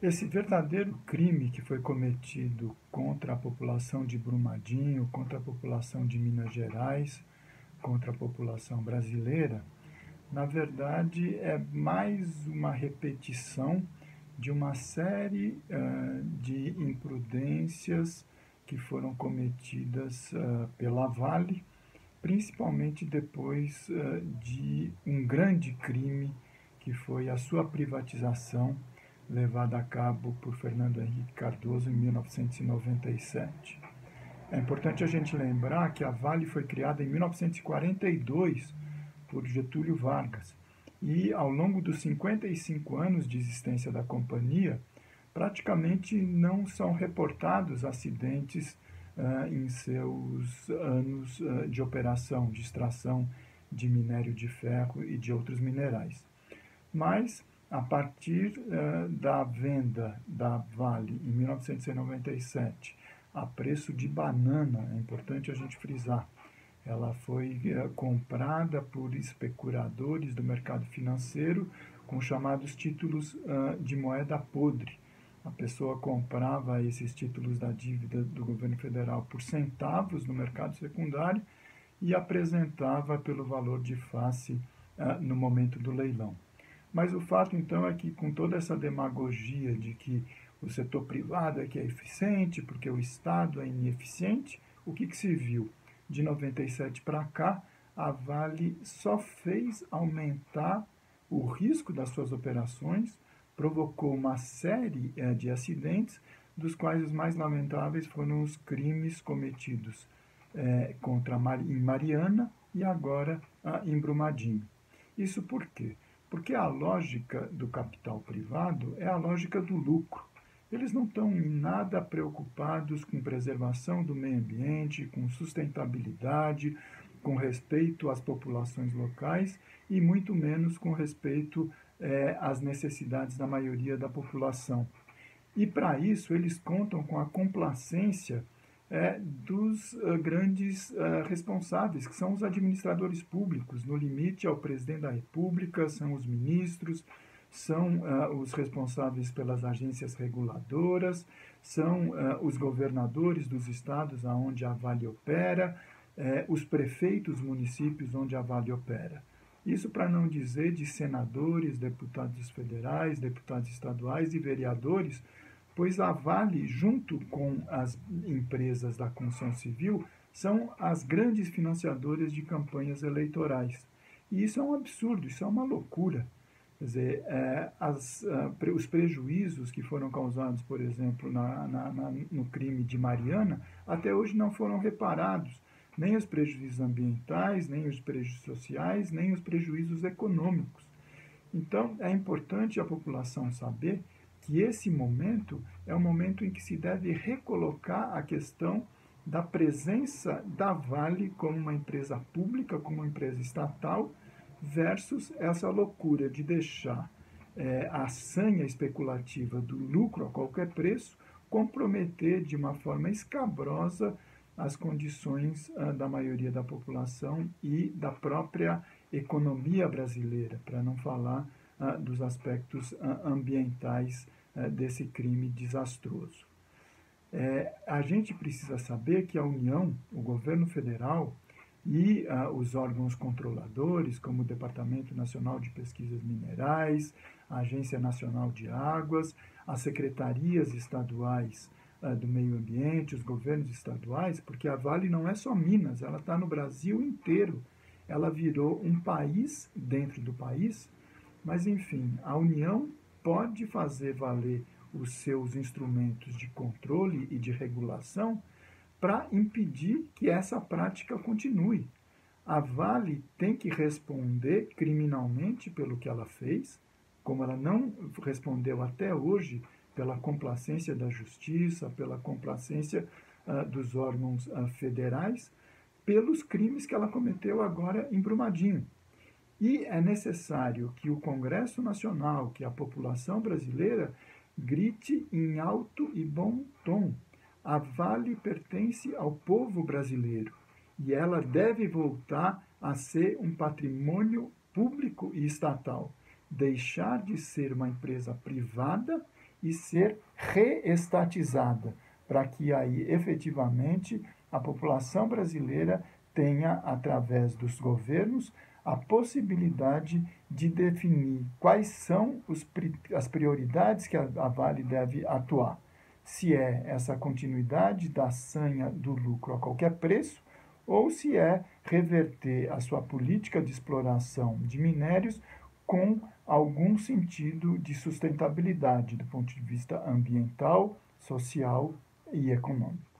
Esse verdadeiro crime que foi cometido contra a população de Brumadinho, contra a população de Minas Gerais, contra a população brasileira, na verdade é mais uma repetição de uma série de imprudências que foram cometidas pela Vale, principalmente depois de um grande crime que foi a sua privatização levada a cabo por Fernando Henrique Cardoso em 1997. É importante a gente lembrar que a Vale foi criada em 1942 por Getúlio Vargas e, ao longo dos 55 anos de existência da companhia, praticamente não são reportados acidentes em seus anos de operação, de extração de minério de ferro e de outros minerais. Mas, a partir da venda da Vale em 1997 a preço de banana, é importante a gente frisar, ela foi comprada por especuladores do mercado financeiro com chamados títulos de moeda podre. A pessoa comprava esses títulos da dívida do governo federal por centavos no mercado secundário e apresentava pelo valor de face no momento do leilão. Mas o fato, então, é que com toda essa demagogia de que o setor privado é que é eficiente, porque o Estado é ineficiente, o que se viu? De 97 para cá, a Vale só fez aumentar o risco das suas operações, provocou uma série de acidentes, dos quais os mais lamentáveis foram os crimes cometidos em Mariana e agora em Brumadinho. Isso por quê? Porque a lógica do capital privado é a lógica do lucro. Eles não estão em nada preocupados com preservação do meio ambiente, com sustentabilidade, com respeito às populações locais e muito menos com respeito às necessidades da maioria da população. E para isso eles contam com a complacência dos grandes responsáveis, que são os administradores públicos. No limite, é o presidente da República, são os ministros, são os responsáveis pelas agências reguladoras, são os governadores dos estados onde a Vale opera, os prefeitos dos municípios onde a Vale opera. Isso para não dizer de senadores, deputados federais, deputados estaduais e vereadores, pois a Vale, junto com as empresas da construção civil, são as grandes financiadoras de campanhas eleitorais. E isso é um absurdo, isso é uma loucura. Quer dizer, os prejuízos que foram causados, por exemplo, no crime de Mariana, até hoje não foram reparados. Nem os prejuízos ambientais, nem os prejuízos sociais, nem os prejuízos econômicos. Então, é importante a população saber que esse momento é um momento em que se deve recolocar a questão da presença da Vale como uma empresa pública, como uma empresa estatal, versus essa loucura de deixar a sanha especulativa do lucro a qualquer preço comprometer de uma forma escabrosa as condições da maioria da população e da própria economia brasileira, para não falar dos aspectos ambientais desse crime desastroso. A gente precisa saber que a União, o governo federal e os órgãos controladores, como o Departamento Nacional de Pesquisas Minerais, a Agência Nacional de Águas, as secretarias estaduais do meio ambiente, os governos estaduais, porque a Vale não é só Minas, ela está no Brasil inteiro. Ela virou um país dentro do país, mas, enfim, a União pode fazer valer os seus instrumentos de controle e de regulação para impedir que essa prática continue. A Vale tem que responder criminalmente pelo que ela fez, como ela não respondeu até hoje pela complacência da justiça, pela complacência dos órgãos federais, pelos crimes que ela cometeu agora em Brumadinho. E é necessário que o Congresso Nacional, que a população brasileira, grite em alto e bom tom. A Vale pertence ao povo brasileiro e ela deve voltar a ser um patrimônio público e estatal, deixar de ser uma empresa privada e ser reestatizada, para que aí efetivamente a população brasileira tenha, através dos governos, a possibilidade de definir quais são as prioridades que a Vale deve atuar. Se é essa continuidade da sanha do lucro a qualquer preço, ou se é reverter a sua política de exploração de minérios com algum sentido de sustentabilidade do ponto de vista ambiental, social e econômico.